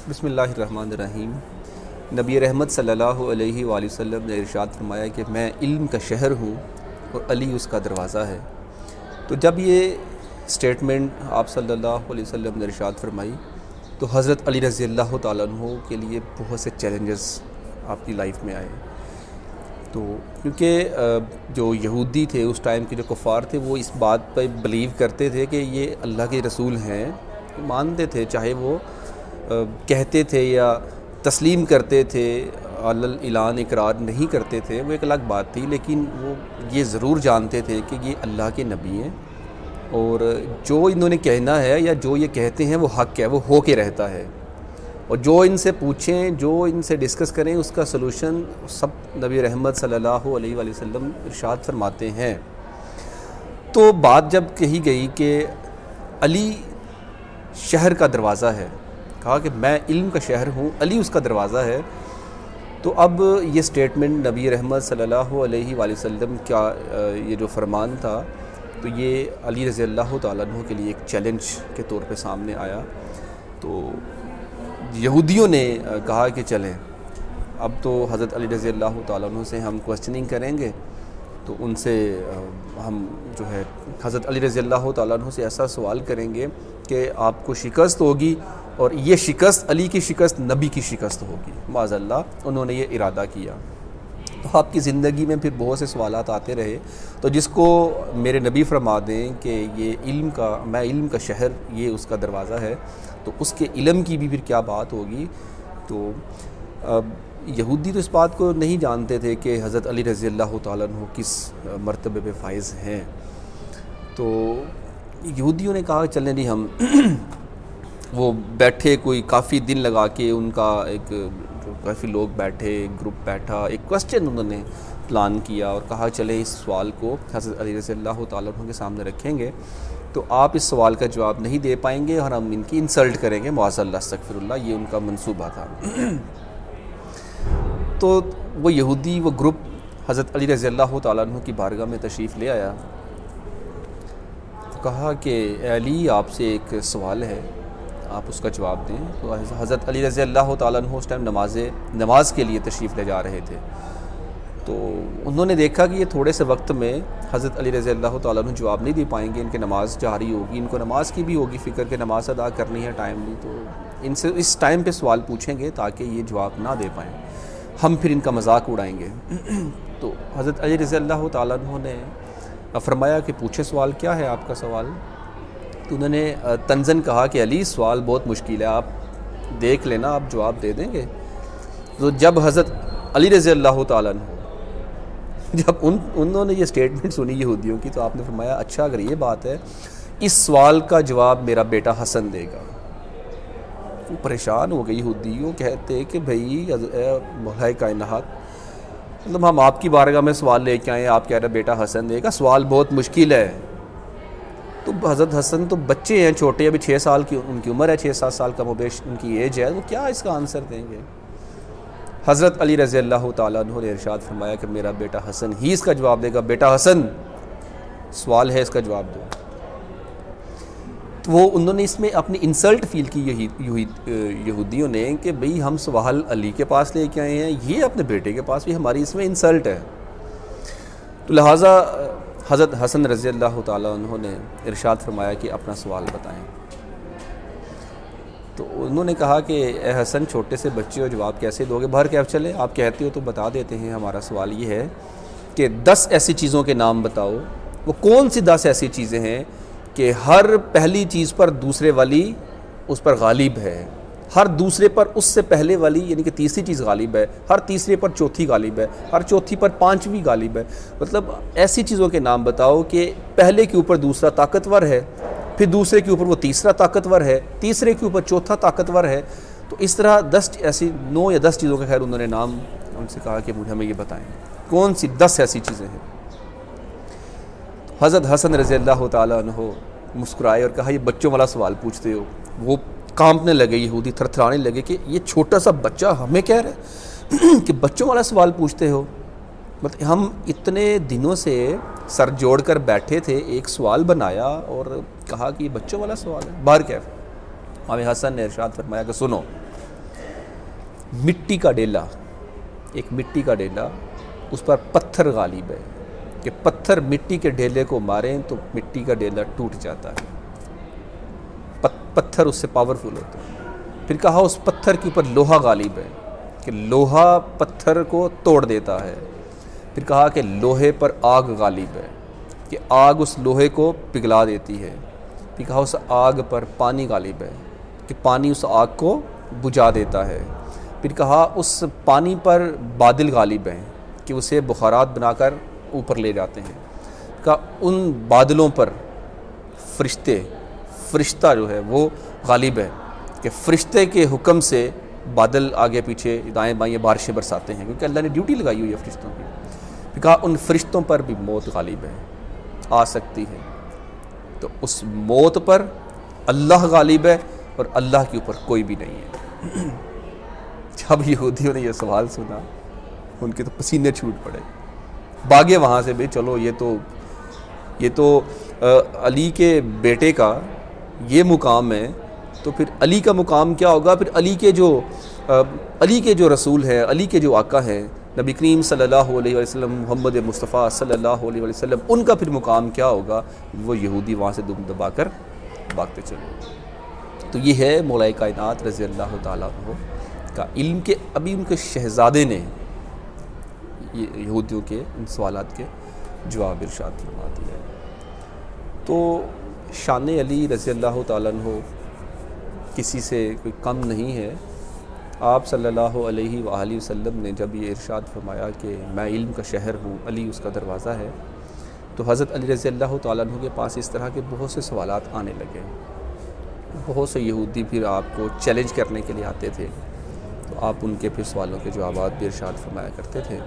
بسم اللہ الرحمن الرحیم۔ نبی رحمت صلی اللہ علیہ وآلہ وسلم نے ارشاد فرمایا کہ میں علم کا شہر ہوں اور علی اس کا دروازہ ہے۔ تو جب یہ سٹیٹمنٹ آپ صلی اللہ علیہ وسلم نے ارشاد فرمائی تو حضرت علی رضی اللہ تعالیٰ عنہ کے لیے بہت سے چیلنجز آپ کی لائف میں آئے۔ تو کیونکہ جو یہودی تھے اس ٹائم کے جو کفار تھے وہ اس بات پہ بلیو کرتے تھے کہ یہ اللہ کے رسول ہیں، مانتے تھے، چاہے وہ کہتے تھے یا تسلیم کرتے تھے، اعلان اقرار نہیں کرتے تھے، وہ ایک الگ بات تھی، لیکن وہ یہ ضرور جانتے تھے کہ یہ اللہ کے نبی ہیں اور جو انہوں نے کہنا ہے یا جو یہ کہتے ہیں وہ حق ہے، وہ ہو کے رہتا ہے، اور جو ان سے پوچھیں، جو ان سے ڈسکس کریں، اس کا سلوشن سب نبی رحمت صلی اللہ علیہ وآلہ وسلم ارشاد فرماتے ہیں۔ تو بات جب کہی گئی کہ علی شہر کا دروازہ ہے، کہا کہ میں علم کا شہر ہوں، علی اس کا دروازہ ہے، تو اب یہ سٹیٹمنٹ نبی رحمت صلی اللہ علیہ وآلہ وسلم کا یہ جو فرمان تھا تو یہ علی رضی اللہ تعالیٰ عنہ کے لیے ایک چیلنج کے طور پہ سامنے آیا۔ تو یہودیوں نے کہا کہ چلیں اب تو حضرت علی رضی اللہ تعالیٰ عنہ سے ہم کوسچننگ کریں گے، تو ان سے ہم جو ہے حضرت علی رضی اللہ تعالیٰ عنہ سے ایسا سوال کریں گے کہ آپ کو شکست ہوگی، اور یہ شکست علی کی شکست نبی کی شکست ہوگی، معاذ اللہ انہوں نے یہ ارادہ کیا۔ تو آپ کی زندگی میں پھر بہت سے سوالات آتے رہے، تو جس کو میرے نبی فرما دیں کہ یہ میں علم کا شہر، یہ اس کا دروازہ ہے، تو اس کے علم کی بھی پھر کیا بات ہوگی۔ تو یہودی تو اس بات کو نہیں جانتے تھے کہ حضرت علی رضی اللہ تعالیٰ عنہ کس مرتبے پہ فائز ہیں۔ تو یہودیوں نے کہا چلیں نہیں، ہم وہ بیٹھے کوئی کافی دن لگا کے، ان کا ایک جو کافی لوگ بیٹھے، گروپ بیٹھا، ایک کوسچن انہوں نے پلان کیا اور کہا چلے اس سوال کو حضرت علی رضی اللہ تعالیٰ عنہ کے سامنے رکھیں گے، تو آپ اس سوال کا جواب نہیں دے پائیں گے اور ہم ان کی انسلٹ کریں گے، معاذ اللہ، استغفر اللہ، یہ ان کا منصوبہ تھا۔ تو وہ یہودی، وہ گروپ حضرت علی رضی اللہ تعالیٰ عنہ کی بارگاہ میں تشریف لے آیا، کہا کہ اے علی آپ سے ایک سوال ہے، آپ اس کا جواب دیں۔ تو حضرت علی رضی اللہ تعالیٰ عنہ اس ٹائم نماز کے لیے تشریف لے جا رہے تھے، تو انہوں نے دیکھا کہ یہ تھوڑے سے وقت میں حضرت علی رضی اللہ تعالیٰ عنہ جواب نہیں دے پائیں گے، ان کے نماز جاری ہوگی، ان کو نماز کی بھی ہوگی فکر کہ نماز ادا کرنی ہے ٹائملی، تو ان سے اس ٹائم پہ سوال پوچھیں گے تاکہ یہ جواب نہ دے پائیں، ہم پھر ان کا مذاق اڑائیں گے۔ تو حضرت علی رضی اللہ تعالیٰ عنہ نے فرمایا کہ پوچھے سوال، کیا ہے آپ کا سوال؟ تو انہوں نے طنزاً کہا کہ علی سوال بہت مشکل ہے، آپ دیکھ لینا، آپ جواب دے دیں گے۔ تو جب حضرت علی رضی اللہ تعالیٰ عنہ جب انہوں نے یہ سٹیٹمنٹ سنی یہودیوں کی، تو آپ نے فرمایا اچھا اگر یہ بات ہے، اس سوال کا جواب میرا بیٹا حسن دے گا۔ وہ پریشان ہو گئی یہودیوں، کہتے کہ بھئی مولا کائنات، مطلب ہم آپ کی بارگاہ میں سوال لے کے آئے، آپ کہہ رہے بیٹا حسن دے گا، سوال بہت مشکل ہے۔ تو حضرت حسن تو بچے ہیں چھوٹے، ابھی 6 سال کی ان کی عمر ہے، 6-7 سال کا مبیش ان کی ایج ہے، وہ کیا اس کا آنسر دیں گے؟ حضرت علی رضی اللہ تعالیٰ عنہ نے ارشاد فرمایا کہ میرا بیٹا حسن ہی اس کا جواب دے گا، بیٹا حسن سوال ہے، اس کا جواب دو۔ تو وہ انہوں نے اس میں اپنی انسلٹ فیل کی یہودیوں نے کہ بھئی ہم سوال علی کے پاس لے کے آئے ہیں، یہ اپنے بیٹے کے پاس بھی، ہماری اس میں انسلٹ ہے۔ تو لہٰذا حضرت حسن رضی اللہ تعالیٰ عنہ نے ارشاد فرمایا کہ اپنا سوال بتائیں۔ تو انہوں نے کہا کہ اے حسن چھوٹے سے بچے ہو، جواب کیسے دو گے؟ باہر کیا چلے آپ کہتے ہو تو بتا دیتے ہیں۔ ہمارا سوال یہ ہے کہ 10 ایسی چیزوں کے نام بتاؤ، وہ کون سی 10 ایسی چیزیں ہیں کہ ہر پہلی چیز پر دوسرے والی اس پر غالب ہے، ہر دوسرے پر اس سے پہلے والی یعنی کہ تیسری چیز غالب ہے، ہر تیسرے پر چوتھی غالب ہے، ہر چوتھی پر پانچویں غالب ہے۔ مطلب ایسی چیزوں کے نام بتاؤ کہ پہلے کے اوپر دوسرا طاقتور ہے، پھر دوسرے کے اوپر وہ تیسرا طاقتور ہے، تیسرے کے اوپر چوتھا طاقتور ہے۔ تو اس طرح 10 ایسی 9 یا 10 چیزوں کا خیر انہوں نے نام ان سے کہا کہ مجھے ہمیں یہ بتائیں کون سی 10 ایسی چیزیں ہیں۔ حضرت حسن رضی اللہ تعالیٰ عنہ مسکرائے اور کہا یہ بچوں والا سوال پوچھتے ہو۔ وہ کانپنے لگے، یہودی تھرتھرانے لگے کہ یہ چھوٹا سا بچہ ہمیں کہہ رہا ہے کہ بچوں والا سوال پوچھتے ہو۔ مطلب ہم اتنے دنوں سے سر جوڑ کر بیٹھے تھے، ایک سوال بنایا اور کہا کہ یہ بچوں والا سوال ہے، باہر کیف؟ امام حسن نے ارشاد فرمایا کہ سنو، مٹی کا ڈیلا، ایک مٹی کا ڈیلا، اس پر پتھر غالب ہے کہ پتھر مٹی کے ڈھیلے کو ماریں تو مٹی کا ڈیلا ٹوٹ جاتا ہے، پتھر اس سے پاورفل ہوتا ہے۔ پھر کہا اس پتھر کے اوپر لوہا غالب ہے کہ لوہا پتھر کو توڑ دیتا ہے۔ پھر کہا کہ لوہے پر آگ غالب ہے کہ آگ اس لوہے کو پگھلا دیتی ہے۔ پھر کہا اس آگ پر پانی غالب ہے کہ پانی اس آگ کو بجھا دیتا ہے۔ پھر کہا اس پانی پر بادل غالب ہیں کہ اسے بخارات بنا کر اوپر لے جاتے ہیں۔ کہا ان بادلوں پر فرشتہ جو ہے وہ غالب ہے کہ فرشتے کے حکم سے بادل آگے پیچھے دائیں بائیں بارشیں برساتے ہیں، کیونکہ اللہ نے ڈیوٹی لگائی ہوئی ہے فرشتوں کی۔ پھر کہا ان فرشتوں پر بھی موت غالب ہے، آ سکتی ہے، تو اس موت پر اللہ غالب ہے اور اللہ کے اوپر کوئی بھی نہیں ہے۔ جب یہودیوں نے یہ سوال سنا ان کے تو پسینے چھوٹ پڑے، بھاگے وہاں سے بھی، چلو یہ تو علی کے بیٹے کا یہ مقام ہے، تو پھر علی کا مقام کیا ہوگا؟ پھر علی کے جو رسول ہیں، علی کے جو آقا ہیں، نبی کریم صلی اللہ علیہ وسلم، محمد مصطفیٰ صلی اللہ علیہ وسلم، ان کا پھر مقام کیا ہوگا؟ وہ یہودی وہاں سے دم دبا کر بھاگتے چلے۔ تو یہ ہے مولا کائنات رضی اللہ تعالیٰ عنہ کا علم کہ ابھی ان کے شہزادے نے یہودیوں کے ان سوالات کے جواب ارشاد فرما دیا ہے۔ تو شان علی رضی اللہ تعالیٰ عنہ کسی سے کوئی کم نہیں ہے۔ آپ صلی اللہ علیہ وآلہ وسلم نے جب یہ ارشاد فرمایا کہ میں علم کا شہر ہوں، علی اس کا دروازہ ہے، تو حضرت علی رضی اللہ تعالیٰ عنہ کے پاس اس طرح کے بہت سے سوالات آنے لگے۔ بہت سے یہودی پھر آپ کو چیلنج کرنے کے لیے آتے تھے، تو آپ ان کے پھر سوالوں کے جوابات بھی ارشاد فرمایا کرتے تھے۔